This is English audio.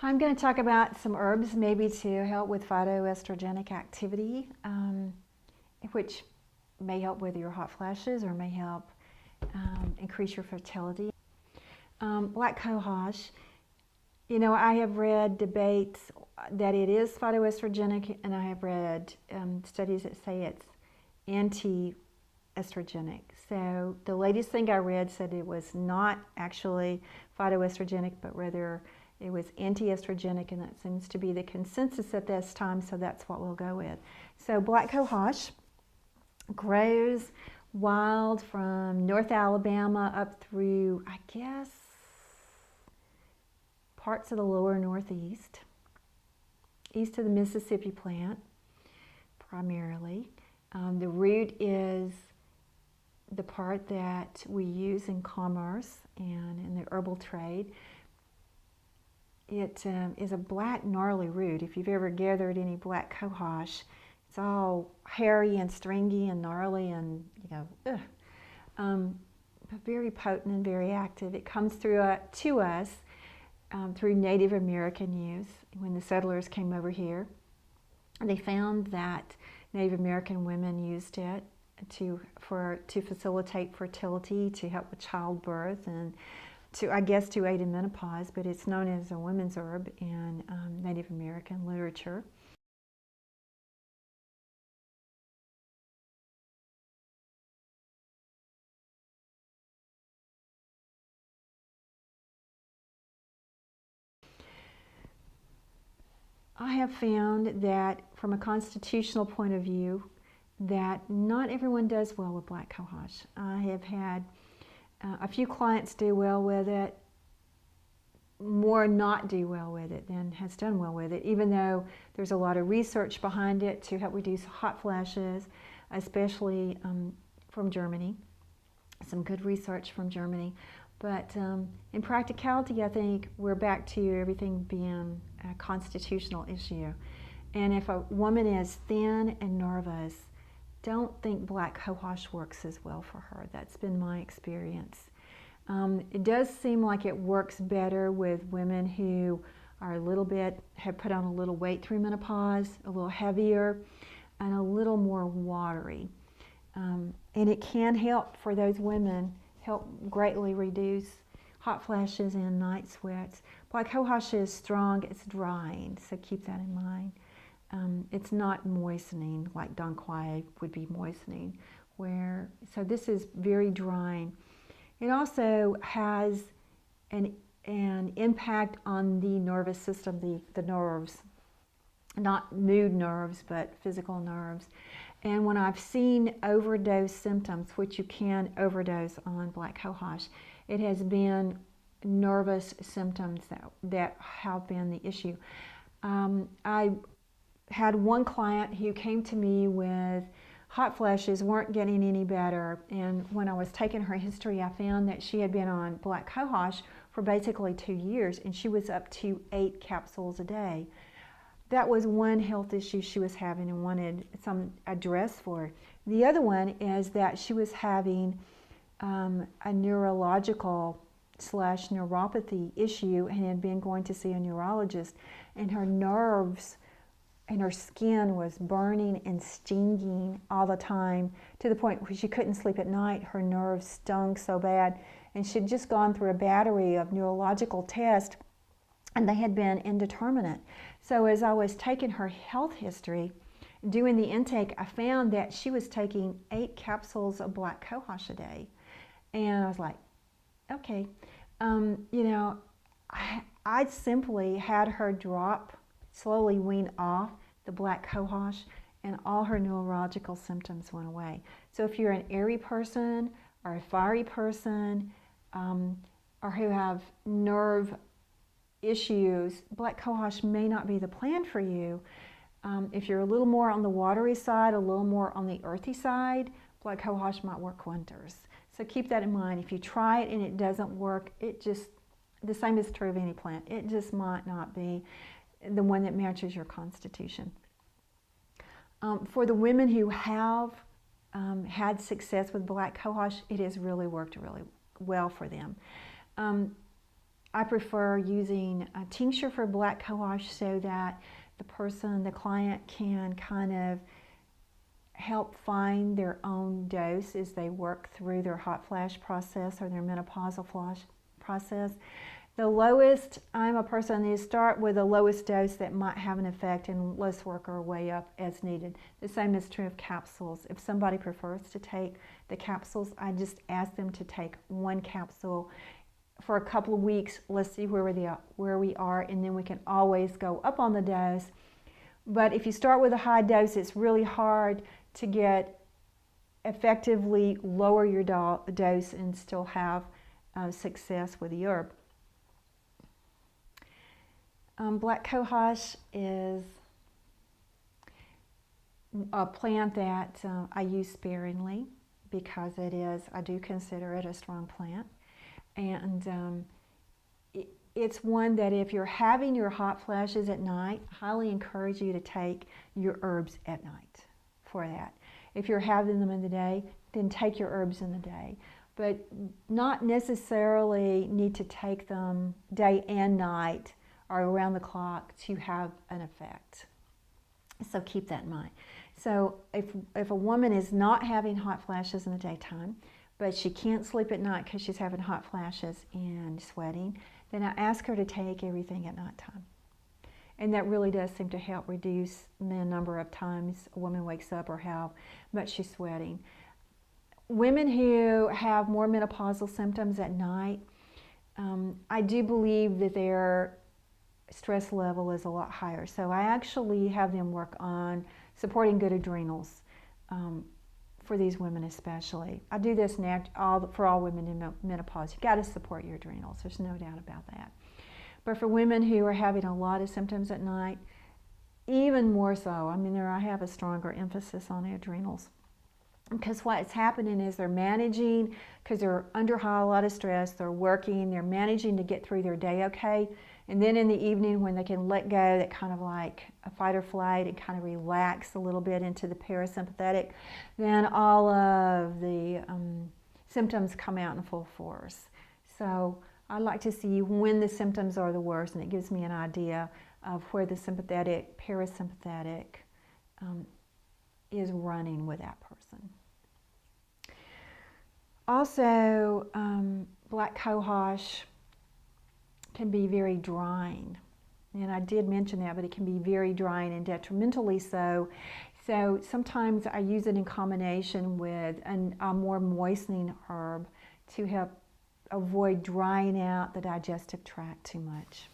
I'm going to talk about some herbs maybe to help with phytoestrogenic activity, which may help with your hot flashes or may help increase your fertility. Black cohosh, you know, I have read debates that it is phytoestrogenic, and I have read studies that say it's anti-estrogenic. So the latest thing I read said it was not actually phytoestrogenic, but rather it was anti-estrogenic, and that seems to be the consensus at this time, so that's what we'll go with. So black cohosh grows wild from North Alabama up through, I guess, parts of the lower Northeast, east of the Mississippi plant, primarily. The root is the part that we use in commerce and in the herbal trade. It is a black, gnarly root. If you've ever gathered any black cohosh, it's all hairy and stringy and gnarly and, you know, but very potent and very active. It comes through to us through Native American use. When the settlers came over here, they found that Native American women used it to facilitate fertility, to help with childbirth, and I guess to aid in menopause, but it's known as a women's herb in Native American literature. I have found that from a constitutional point of view that not everyone does well with black cohosh. I have had a few clients do well with it, more not do well with it than has done well with it, even though there's a lot of research behind it to help reduce hot flashes, especially from Germany. Some good research from Germany. But in practicality, I think we're back to everything being a constitutional issue. And if a woman is thin and nervous, don't think black cohosh works as well for her. That's been my experience. It does seem like it works better with women who are have put on a little weight through menopause, a little heavier, and a little more watery. And it can help for those women, help greatly reduce hot flashes and night sweats. Black cohosh is strong, it's drying, so keep that in mind. It's not moistening like Don Quai would be moistening. So this is very drying. It also has an impact on the nervous system, the nerves, not mood nerves, but physical nerves. And when I've seen overdose symptoms, which you can overdose on black cohosh, it has been nervous symptoms that have been the issue. I had one client who came to me with hot flashes, weren't getting any better, and when I was taking her history, I found that she had been on black cohosh for basically 2 years, and she was up to 8 capsules a day. That was one health issue she was having and wanted some address for. The other one is that she was having a neurological / neuropathy issue and had been going to see a neurologist, and her nerves and her skin was burning and stinging all the time, to the point where she couldn't sleep at night. Her nerves stung so bad, and she'd just gone through a battery of neurological tests, and they had been indeterminate. So as I was taking her health history, doing the intake, I found that she was taking 8 capsules of black cohosh a day. And I was like, okay, you know, I simply had her slowly wean off the black cohosh, and all her neurological symptoms went away. So if you're an airy person or a fiery person, or who have nerve issues, black cohosh may not be the plan for you. If you're a little more on the watery side, a little more on the earthy side, black cohosh might work wonders. So keep that in mind. If you try it and it doesn't work, the same is true of any plant. It just might not be the one that matches your constitution. For the women who have had success with black cohosh, it has really worked really well for them. I prefer using a tincture for black cohosh so that the client can kind of help find their own dose as they work through their hot flash process or their menopausal flash process. The lowest, I'm a person who start with the lowest dose that might have an effect, and let's work our way up as needed. The same is true of capsules. If somebody prefers to take the capsules, I just ask them to take one capsule for a couple of weeks. Let's see where we are, and then we can always go up on the dose. But if you start with a high dose, it's really hard to get effectively lower your dose and still have success with the herb. Black cohosh is a plant that I use sparingly because I do consider it a strong plant. And it's one that if you're having your hot flashes at night, I highly encourage you to take your herbs at night for that. If you're having them in the day, then take your herbs in the day. But not necessarily need to take them day and night or around the clock to have an effect. So keep that in mind. So if a woman is not having hot flashes in the daytime, but she can't sleep at night because she's having hot flashes and sweating, then I ask her to take everything at nighttime. And that really does seem to help reduce the number of times a woman wakes up or how much she's sweating. Women who have more menopausal symptoms at night, I do believe that their stress level is a lot higher. So I actually have them work on supporting good adrenals for these women especially. I do this for all women in menopause. You've got to support your adrenals. There's no doubt about that. But for women who are having a lot of symptoms at night, even more so. I mean, I have a stronger emphasis on the adrenals. Because what's happening is they're managing, because they're under a lot of stress, they're working, they're managing to get through their day okay. And then in the evening when they can let go, that kind of like a fight or flight and kind of relax a little bit into the parasympathetic, then all of the symptoms come out in full force. So I like to see when the symptoms are the worst, and it gives me an idea of where the sympathetic, parasympathetic is running with that person. Also, black cohosh can be very drying. And I did mention that, but it can be very drying and detrimentally so. So sometimes I use it in combination with a more moistening herb to help avoid drying out the digestive tract too much.